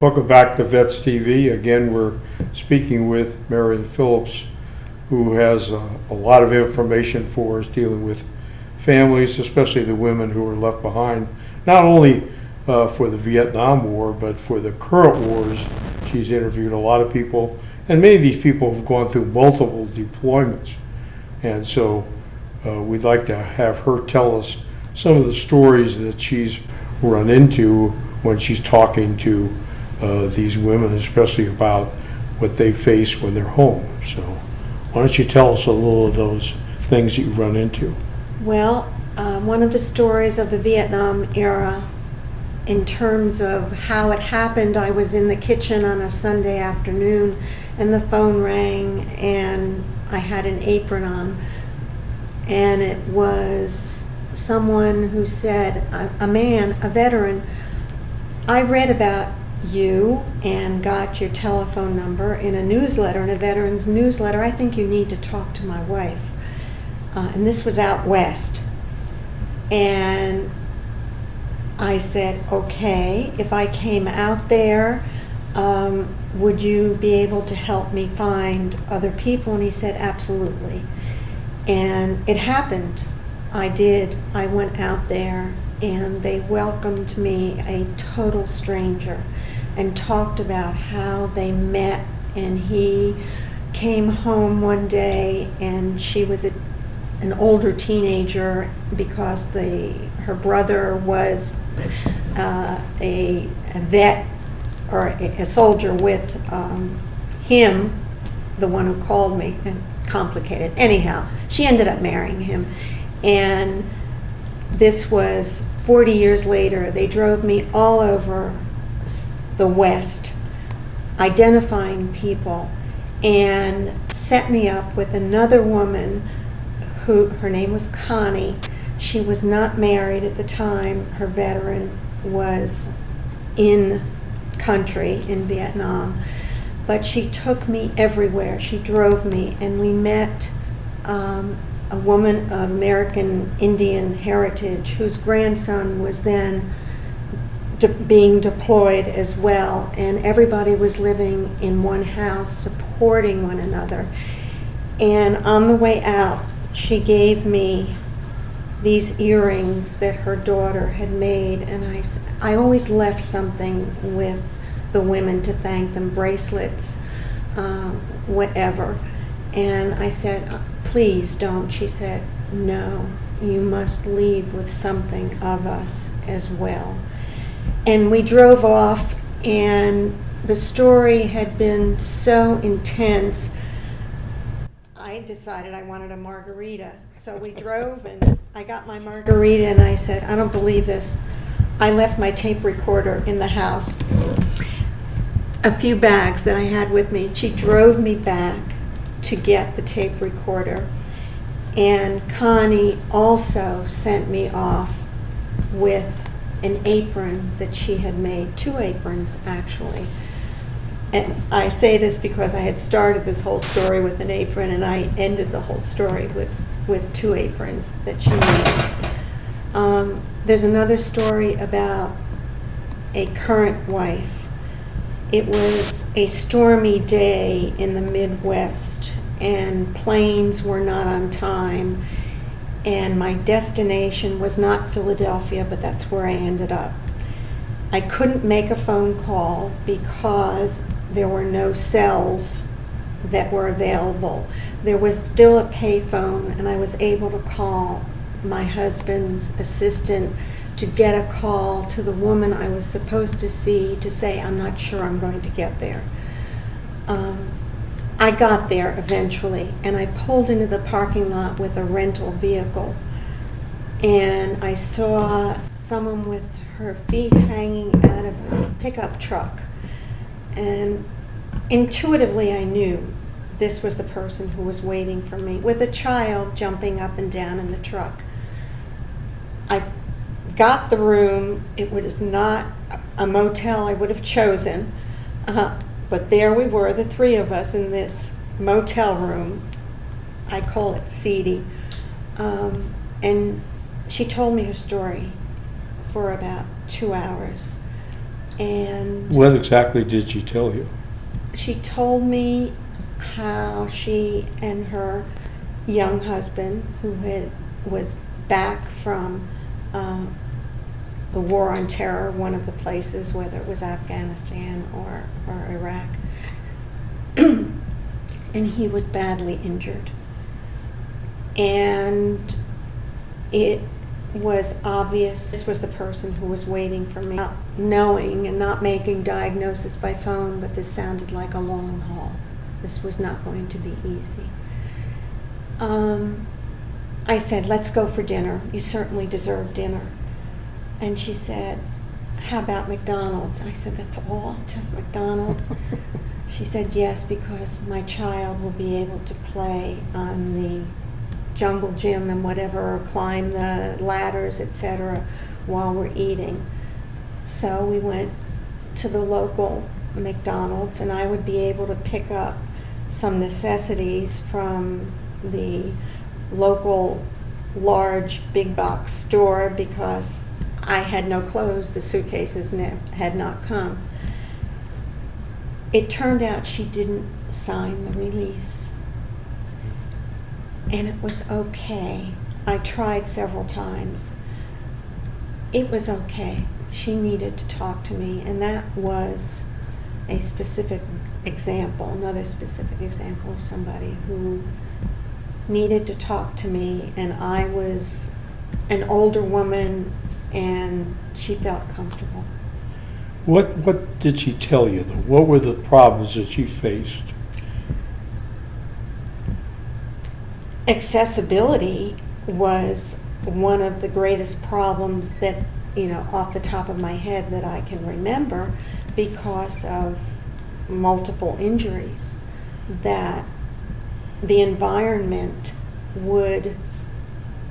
Welcome back to Vets TV. Again, we're speaking with Marion Phillips, who has a lot of information for us dealing with families, especially the women who were left behind, not only for the Vietnam War, but for the current wars. She's interviewed a lot of people, and many of these people have gone through multiple deployments. And so we'd like to have her tell us some of the stories that she's run into when she's talking to these women, especially about what they face when they're home. So why don't you tell us a little of those things that you run into? Well, one of the stories of the Vietnam era, in terms of how it happened, I was in the kitchen on a Sunday afternoon and the phone rang and I had an apron on, and it was someone who said, a man, a veteran, I read about you and got your telephone number in a newsletter, in a veteran's newsletter. I think you need to talk to my wife. And this was out west. And I said, okay, if I came out there, would you be able to help me find other people? And he said, absolutely. And it happened. I did. I went out there and they welcomed me, a total stranger, and talked about how they met. And he came home one day and she was an older teenager because her brother was a vet or a soldier with him, the one who called me, and complicated. Anyhow, she ended up marrying him. And this was 40 years later. They drove me all over the West, identifying people, and set me up with another woman who, her name was Connie. She was not married at the time. Her veteran was in country in Vietnam. But she took me everywhere. She drove me, and we met a woman of American Indian heritage whose grandson was then being deployed as well, and everybody was living in one house supporting one another. And on the way out, she gave me these earrings that her daughter had made, and I always left something with the women to thank them, bracelets, whatever. And I said, please don't. She said, no, you must leave with something of us as well. And we drove off, and the story had been so intense, I decided I wanted a margarita. So we drove, and I got my margarita, and I said, I don't believe this. I left my tape recorder in the house, a few bags that I had with me. She drove me back to get the tape recorder. And Connie also sent me off with an apron that she had made, 2 aprons actually. And I say this because I had started this whole story with an apron, and I ended the whole story with 2 aprons that she made. There's another story about a current wife. It was a stormy day in the Midwest, and planes were not on time, and my destination was not Philadelphia, but that's where I ended up. I couldn't make a phone call because there were no cells that were available. There was still a payphone, and I was able to call my husband's assistant to get a call to the woman I was supposed to see to say, I'm not sure I'm going to get there. I got there eventually, and I pulled into the parking lot with a rental vehicle, and I saw someone with her feet hanging out of a pickup truck, and intuitively I knew this was the person who was waiting for me, with a child jumping up and down in the truck. I got the room. It was not a motel I would have chosen, but there we were, the 3 of us in this motel room. I call it seedy. And she told me her story for about 2 hours. And What exactly did she tell you? she told me how she and her young husband, who was back from the war on terror, one of the places, whether it was Afghanistan or Iraq, and he was badly injured. And it was obvious this was the person who was waiting for me, not knowing and not making diagnosis by phone, but this sounded like a long haul. This was not going to be easy. I said, let's go for dinner. You certainly deserve dinner. And she said, how about McDonald's? I said, that's all, just McDonald's? She said, yes, because my child will be able to play on the jungle gym and whatever, or climb the ladders, etc., while we're eating. So we went to the local McDonald's, and I would be able to pick up some necessities from the local large big box store because I had no clothes, the suitcases had not come. It turned out she didn't sign the release. And it was okay. I tried several times. It was okay. She needed to talk to me, and that was a specific example, another specific example of somebody who needed to talk to me, and I was an older woman, and she felt comfortable. What did she tell you, though? What were the problems that you faced? Accessibility was one of the greatest problems that, off the top of my head that I can remember, because of multiple injuries, that the environment would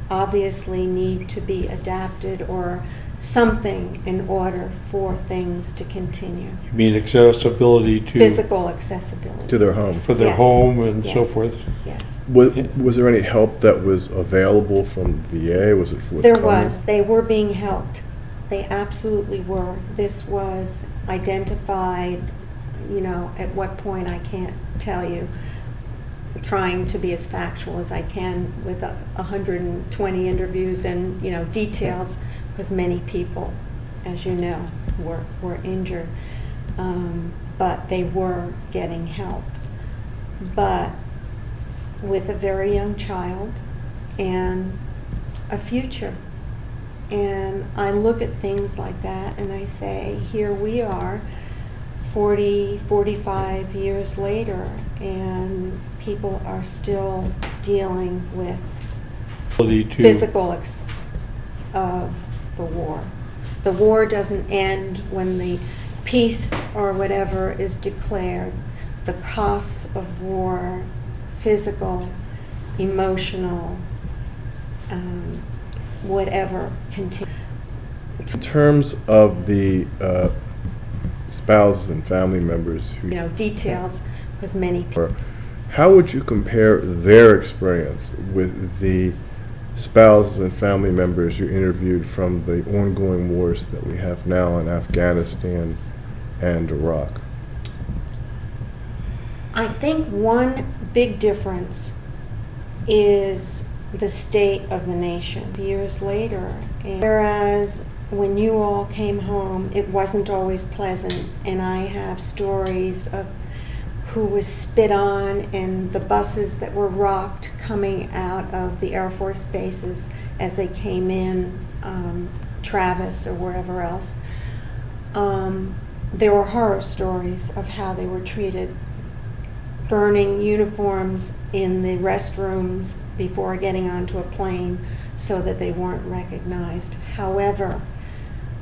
obviously need to be adapted or something in order for things to continue. You mean accessibility to Physical accessibility. To their home. for their Yes. home and so Yes. forth? Yes. Was there any help that was available from VA? Was it There forthcoming? was. They were being helped. They absolutely were. This was identified, at what point I can't tell you. Trying to be as factual as I can with 120 interviews and, details, because many people, as you know, were injured. But they were getting help. But with a very young child and a future. And I look at things like that and I say, here we are, 40, 45 years later, and people are still dealing with Ability to- physical of the war. The war doesn't end when the peace or whatever is declared. The costs of war, physical, emotional, whatever, continue. In terms of the spouses and family members who, Details, because many people. how would you compare their experience with the spouses and family members you interviewed from the ongoing wars that we have now in Afghanistan and Iraq? I think one big difference is the state of the nation years later. And whereas when you all came home, it wasn't always pleasant, and I have stories of who was spit on and the buses that were rocked coming out of the Air Force bases as they came in, Travis or wherever else. There were horror stories of how they were treated, burning uniforms in the restrooms before getting onto a plane so that they weren't recognized. However,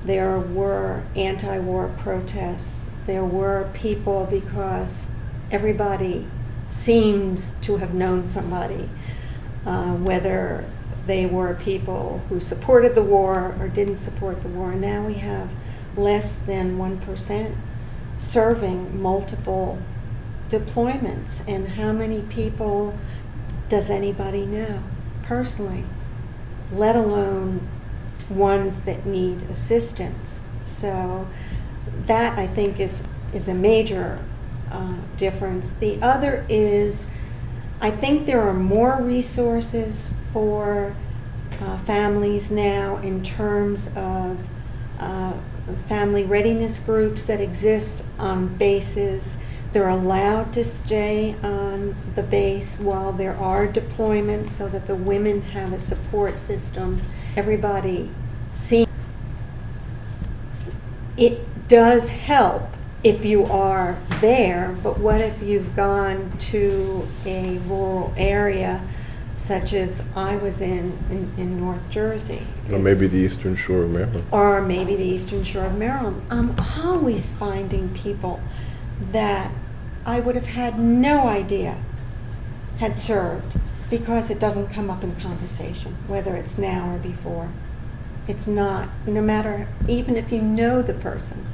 there were anti-war protests. There were people, because everybody seems to have known somebody, whether they were people who supported the war or didn't support the war. And now we have less than 1% serving multiple deployments. And how many people does anybody know personally, let alone ones that need assistance? So that I think is a major difference. The other is, I think there are more resources for families now in terms of family readiness groups that exist on bases. They're allowed to stay on the base while there are deployments so that the women have a support system. Everybody seems it does help if you are there, but what if you've gone to a rural area such as I was in North Jersey? Or maybe the Eastern Shore of Maryland. Or maybe the Eastern Shore of Maryland. I'm always finding people that I would have had no idea had served because it doesn't come up in conversation, whether it's now or before. It's not, no matter, even if you know the person,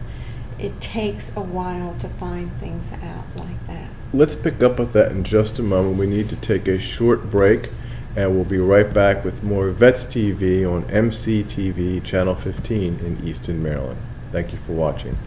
it takes a while to find things out like that. Let's pick up with that in just a moment. We need to take a short break, and we'll be right back with more Vets TV on MCTV Channel 15 in Eastern Maryland. Thank you for watching.